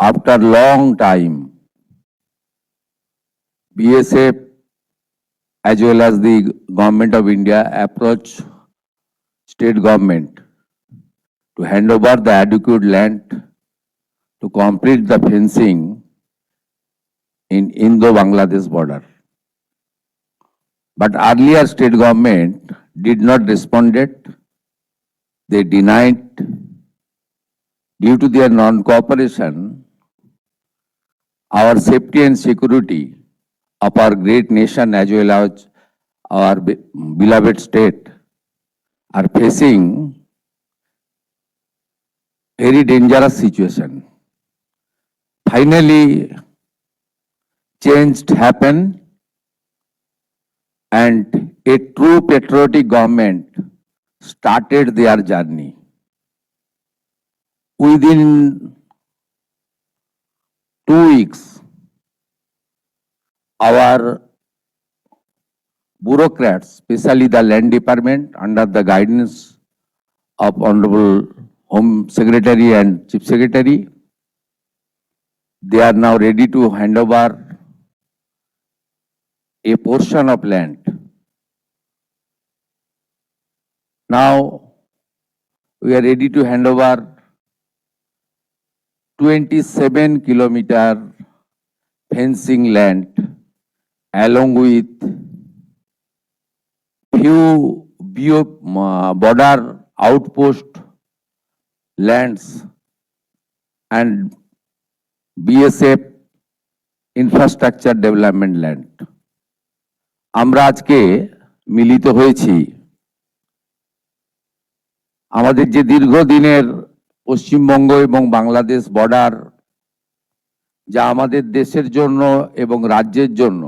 after long time, BSF as well as the Government of India approached state government to hand over the adequate land to complete the fencing in Indo-Bangladesh border. But earlier state government did not respond. They denied. Due to their non-cooperation, our safety and security of our great nation as well as our beloved state are facing very dangerous situation. Finally, change happened and a true patriotic government started their journey. Within 2 weeks, our bureaucrats, especially the land department under the guidance of Honorable Home Secretary and Chief Secretary, they are now ready to hand over a portion of land. Now we are ready to hand over 27-kilometer fencing land along with few border outpost lands and BSF infrastructure development land. আমরা আজকে মিলিত হয়েছি আমাদের যে দীর্ঘদিনের পশ্চিমবঙ্গ এবং Bangladesh border যা আমাদের দেশের জন্য এবং রাজ্যের জন্য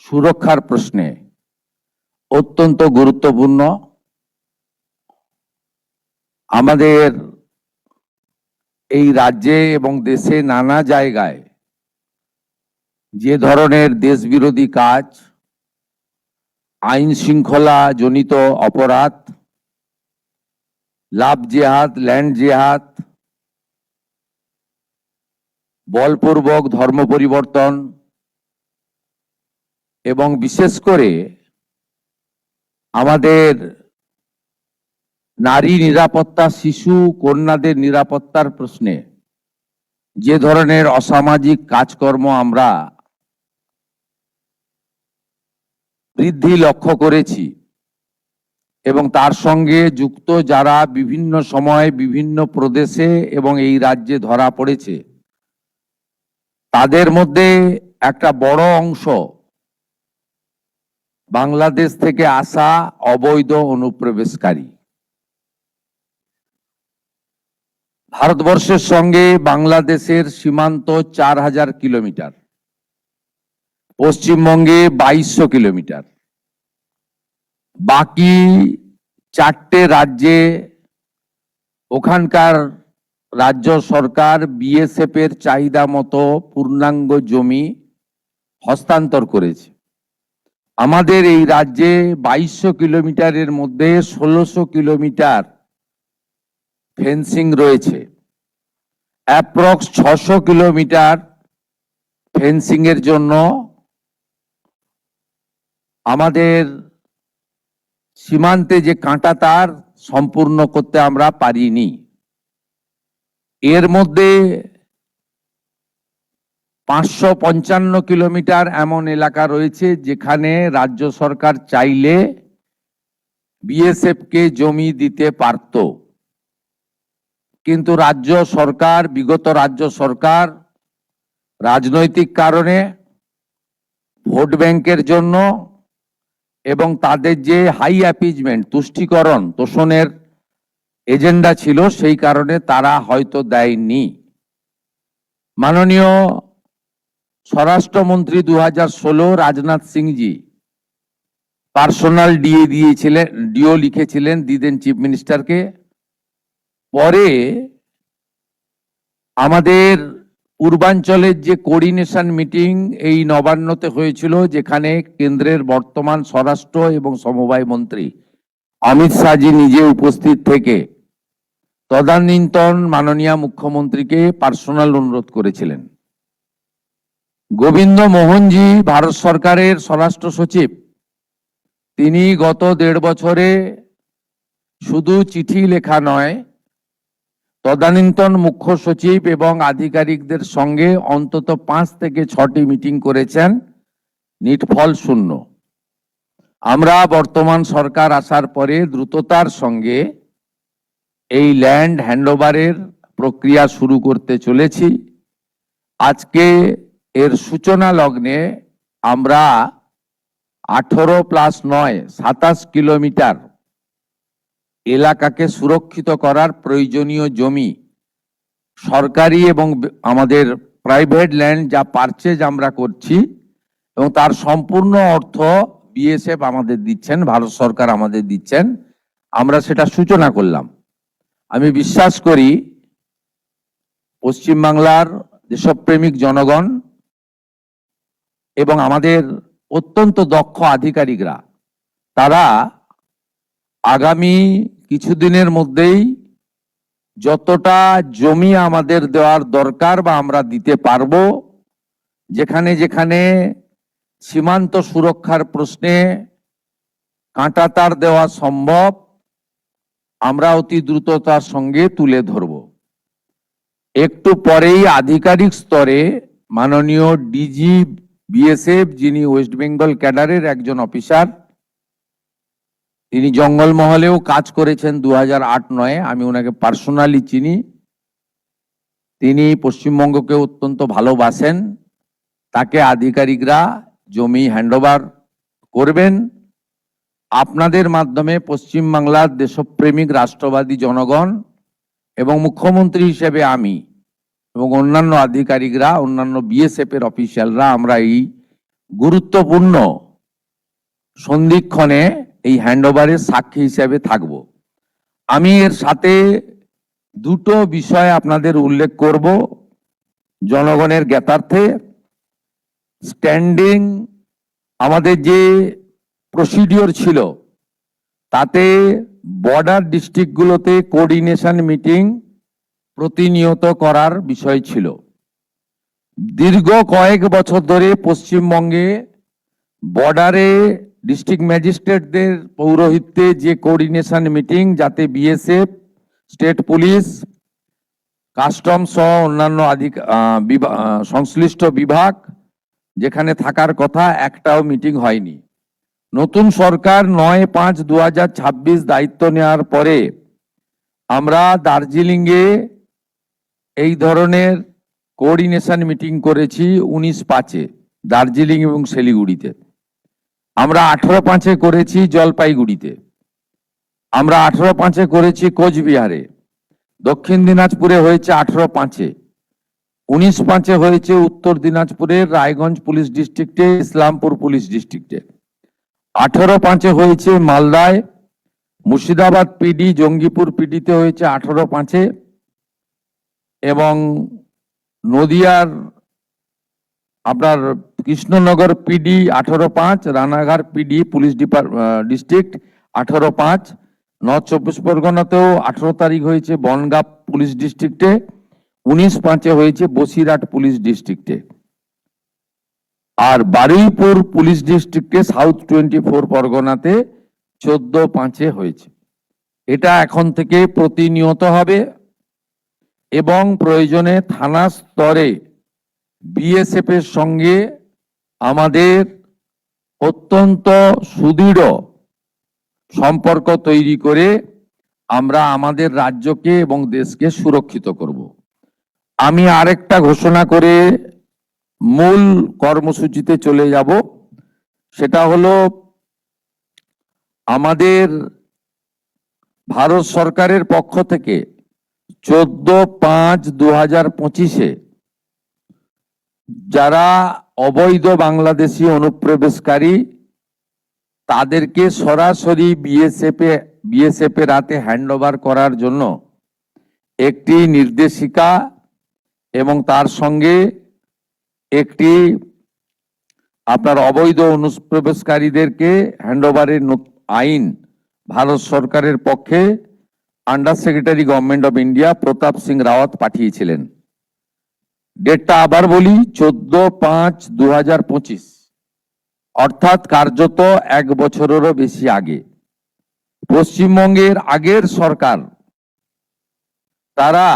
সুরক্ষার প্রশ্নে অত্যন্ত গুরুত্বপূর্ণ। আমাদের এই রাজ্যে এবং দেশে নানা জায়গায় যে ধরনের দেশবিরোধী কাজ, আইন শৃঙ্খলা জনিত অপরাধ, লাভ জেহাদ, ল্যান্ড জেহাদ, বলপূর্বক ধর্ম পরিবর্তন এবং বিশেষ করে আমাদের নারী নিরাপত্তা, শিশু কন্যাদের নিরাপত্তার প্রশ্নে যে ধরনের অসামাজিক কাজকর্ম আমরা বৃদ্ধি লক্ষ্য করেছি এবং তার সঙ্গে যুক্ত যারা বিভিন্ন সময় বিভিন্ন প্রদেশে এবং এই রাজ্যে ধরা পড়েছে, তাদের মধ্যে একটা বড় অংশ বাংলাদেশ থেকে আসা অবৈধ অনুপ্রবেশকারী। ভারতবর্ষের সঙ্গে বাংলাদেশের সীমান্ত 4000 কিলোমিটার, পশ্চিমবঙ্গে 2200 কিলোমিটার, বাকি 4টে রাজ্যে ওখানকার রাজ্য সরকার বিএসএফ এর চাহিদা মতো পূর্ণাঙ্গ জমি হস্তান্তর করেছে। আমাদের এই রাজ্যে 2200 কিলোমিটারের মধ্যে 1600 কিলোমিটার ফেন্সিং রয়েছে, অ্যাপ্রক্স 600 কিলোমিটার ফেন্সিং এর জন্য আমাদের সীমান্তে যে কাঁটা তার সম্পূর্ণ করতে আমরা পারিনি। এর মধ্যে 555 কিলোমিটার এমন এলাকা রয়েছে যেখানে রাজ্য সরকার চাইলে বিএসএফ কে জমি দিতে পারত, কিন্তু রাজ্য সরকার, বিগত রাজ্য সরকার রাজনৈতিক কারণে, ভোট ব্যাংকের জন্য এবং তাদের যে হাই অ্যাপিজমেন্ট, তুষ্টিকরণ, তোষণের এজেন্ডা ছিল, সেই কারণে তারা হয়তো দেয়নি। মাননীয় স্বরাষ্ট্রমন্ত্রী 2016 রাজনাথ সিংজি পার্সোনাল ডিও লিখেছিলেন, দিতেন চিফ মিনিস্টারকে। পরে আমাদের পূর্বাঞ্চলের যে কোঅর্ডিনেশন মিটিং এই নবান্নতে হয়েছিল, যেখানে কেন্দ্রের বর্তমান স্বরাষ্ট্র এবং সমবায় মন্ত্রী অমিত শাহজি নিজে উপস্থিত থেকে তদানীন্তন মাননীয় মুখ্যমন্ত্রীকে পার্সোনাল অনুরোধ করেছিলেন। গোবিন্দ মোহনজি ভারত সরকারের স্বরাষ্ট্র সচিব, তিনি গত 1.5 বছরে শুধু চিঠি লেখা নয়, তদানীন্তন মুখ্য সচিব এবং আধিকারিকদের সঙ্গে অন্তত 5 থেকে 6টি মিটিং করেছেন, নিটফল শূন্য। আমরা বর্তমান সরকার আসার পরে দ্রুততার সঙ্গে এই ল্যান্ড হ্যান্ডওভারের প্রক্রিয়া শুরু করতে চলেছি। আজকে এর সূচনা লগ্নে আমরা 18+9 27 কিলোমিটার এলাকাকে সুরক্ষিত করার প্রয়োজনীয় জমি, সরকারি এবং আমাদের প্রাইভেট ল্যান্ড যা পারচেজ আমরা করছি এবং তার সম্পূর্ণ অর্থ বিএসএফ আমাদের দিচ্ছেন, ভারত সরকার আমাদের দিচ্ছেন, আমরা সেটা সূচনা করলাম। আমি বিশ্বাস করি পশ্চিমবাংলার দেশপ্রেমিক জনগণ এবং আমাদের অত্যন্ত দক্ষ আধিকারিকরা, তারা আগামী কিছুদিনের মধ্যেই যতটা জমি আমাদের দেওয়ার দরকার বা আমরা দিতে পারবো, যেখানে যেখানে সীমান্ত সুরক্ষার প্রশ্নে কাঁটাতার দেওয়া সম্ভব, আমরা অতি দ্রুততার সঙ্গে তুলে ধরব। একটু পরেই আধিকারিক স্তরে মাননীয় ডিজি বিএসএফ, যিনি ওয়েস্ট বেঙ্গল ক্যাডারের একজন অফিসার, তিনি জঙ্গলমহলেও কাজ করেছেন 2008-9, আমি ওনাকে পার্সোনালি চিনি। তিনি পশ্চিমবঙ্গকে অত্যন্ত ভালোবাসেন। তাকে আধিকারিকরা জমি হ্যান্ডওভার করবেন। আপনাদের মাধ্যমে পশ্চিমবাংলার দেশপ্রেমিক রাষ্ট্রবাদী জনগণ এবং মুখ্যমন্ত্রী হিসেবে আমি এবং অন্যান্য আধিকারিকরা, অন্যান্য বিএসএফ এর অফিসিয়ালরা, আমরা এই গুরুত্বপূর্ণ সন্ধিক্ষণে এই হ্যান্ডওভারের সাক্ষী হিসেবে থাকব। আমি এর সাথে দুটো বিষয় আপনাদের উল্লেখ করব জনগণের জ্ঞাতার্থে। স্ট্যান্ডিং আমাদের যে প্রসিডিওর ছিল, তাতে বর্ডার ডিস্ট্রিক্টগুলোতে কোঅর্ডিনেশন মিটিং প্রতিনিয়ত করার বিষয় ছিল। দীর্ঘ কয়েক বছর ধরে পশ্চিমবঙ্গে বর্ডারে ডিস্ট্রিক্ট ম্যাজিস্ট্রেটদের পৌরোহিত্যে যে কোঅর্ডিনেশন মিটিং, যাতে বিএসএফ, স্টেট পুলিশ, কাস্টম সহ অন্যান্য সংশ্লিষ্ট বিভাগ যেখানে থাকার কথা, একটাও মিটিং হয়নি। নতুন সরকার 9/5/2026 দায়িত্ব নেওয়ার পরে আমরা দার্জিলিংয়ে এই ধরনের কোঅর্ডিনেশন মিটিং করেছি 19/5-এ দার্জিলিং এবং শিলিগুড়িতে। আমরা 18/5-এ করেছি জলপাইগুড়িতে। আমরা 18/5-এ করেছি কোচবিহারে। দক্ষিণ দিনাজপুরে হয়েছে 18/5-এ। 19/5-এ হয়েছে উত্তর দিনাজপুরের রায়গঞ্জ পুলিশ ডিস্ট্রিক্টে, ইসলামপুর পুলিশ ডিস্ট্রিক্টে। 18/5-এ হয়েছে মালদায়, মুর্শিদাবাদ পিডি, জঙ্গিপুর পিডিতে হয়েছে 18/5-এ, এবং নদিয়ার আপনার Krishnanagar PD 18/5, Ranaghat PD police district 18/5, north 24 পরগনাতেও 18 তারিখ হয়েছে বনগাঁ পুলিশ ডিস্ট্রিক্টে, 19/5-এ হয়েছে বসিরহাট পুলিশ ডিস্ট্রিক্টে, আর বারুইপুর পুলিশ ডিস্ট্রিক্টে সাউথ 24 পরগনাতে 14/5-এ হয়েছে। এটা এখন থেকে প্রতিনিয়ত হবে এবং প্রয়োজনে থানা স্তরে বিএসএফ এর সঙ্গে আমাদের অত্যন্ত সুদৃঢ় সম্পর্ক তৈরি করে আমরা আমাদের রাজ্যকে এবং দেশকে সুরক্ষিত করব। আমি আরেকটা ঘোষণা করে মূল কর্মসূচিতে চলে যাব, সেটা হলো আমাদের ভারত সরকারের পক্ষ থেকে 14/5/2025-এ যারা অবৈধ বাংলাদেশি অনুপ্রবেশকারী, তাদেরকে সরাসরি বিএসএফ এর হাতে হ্যান্ডওভার করার জন্য একটি নির্দেশিকা এবং তার সঙ্গে একটি আপনার অবৈধ অনুপ্রবেশকারীদেরকে হ্যান্ডওভারের আইন ভারত সরকারের পক্ষে under secretary government of India Pratap Singh Rawat পাঠিয়েছিলেন। ডেটটা আবার বলি, 14/5/2025, অর্থাৎ কার্যত 1 বছরেরও বেশি আগে। পশ্চিমবঙ্গের আগের সরকার তারা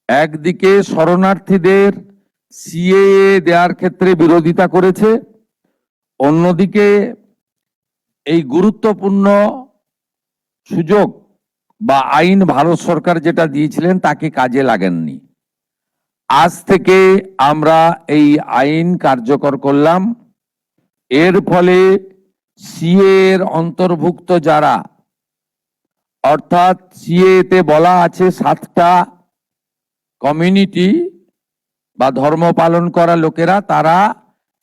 একদিকে শরণার্থীদের সিএএ দেওয়ার ক্ষেত্রে বিরোধিতা করেছে, অন্যদিকে এই গুরুত্বপূর্ণ সুযোগ বা আইন ভারত সরকার যেটা দিয়েছিলেন তাকে কাজে লাগেননি। আজ থেকে আমরা এই আইন কার্যকর করলাম। এর ফলে সিএ এর অন্তর্ভুক্ত যারা, অর্থাৎ সিএ তে বলা আছে 7টা কমিউনিটি বা ধর্ম পালন করা লোকেরা, তারা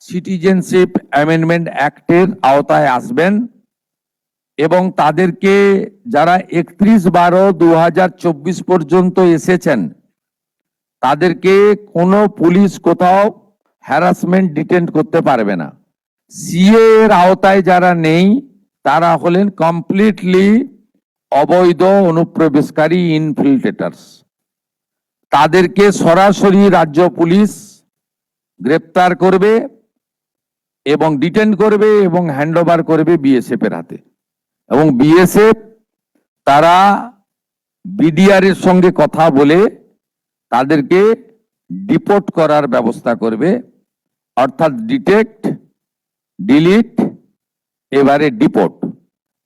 সিটিজেনশিপ অ্যামেন্ডমেন্ট অ্যাক্টের আওতায় আসবেন এবং তাদেরকে যারা 31/12/2024 পর্যন্ত এসেছেন তাদেরকে কোনো পুলিশ কোথাও হ্যারাসমেন্ট ডিটেন্ট করতে পারবে না। সিএ এর আওতায় যারা নেই তারা হলেন কমপ্লিটলি অবৈধ অনুপ্রবেশকারী ইনফিল্ট্রেটার্স। তাদেরকে সরাসরি রাজ্য পুলিশ গ্রেপ্তার করবে এবং ডিটেন করবে এবং হ্যান্ডওভার করবে বিএসএফ এর হাতে, এবং বিএসএফ তারা বিডিআর এর সঙ্গে কথা বলে তাদেরকে ডিপোর্ট করার ব্যবস্থা করবে, অর্থাৎ ডিটেক্ট, ডিলিট, এবারে ডিপোর্ট।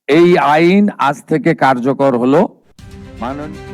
এই আইন আজ থেকে কার্যকর হলো। মাননীয়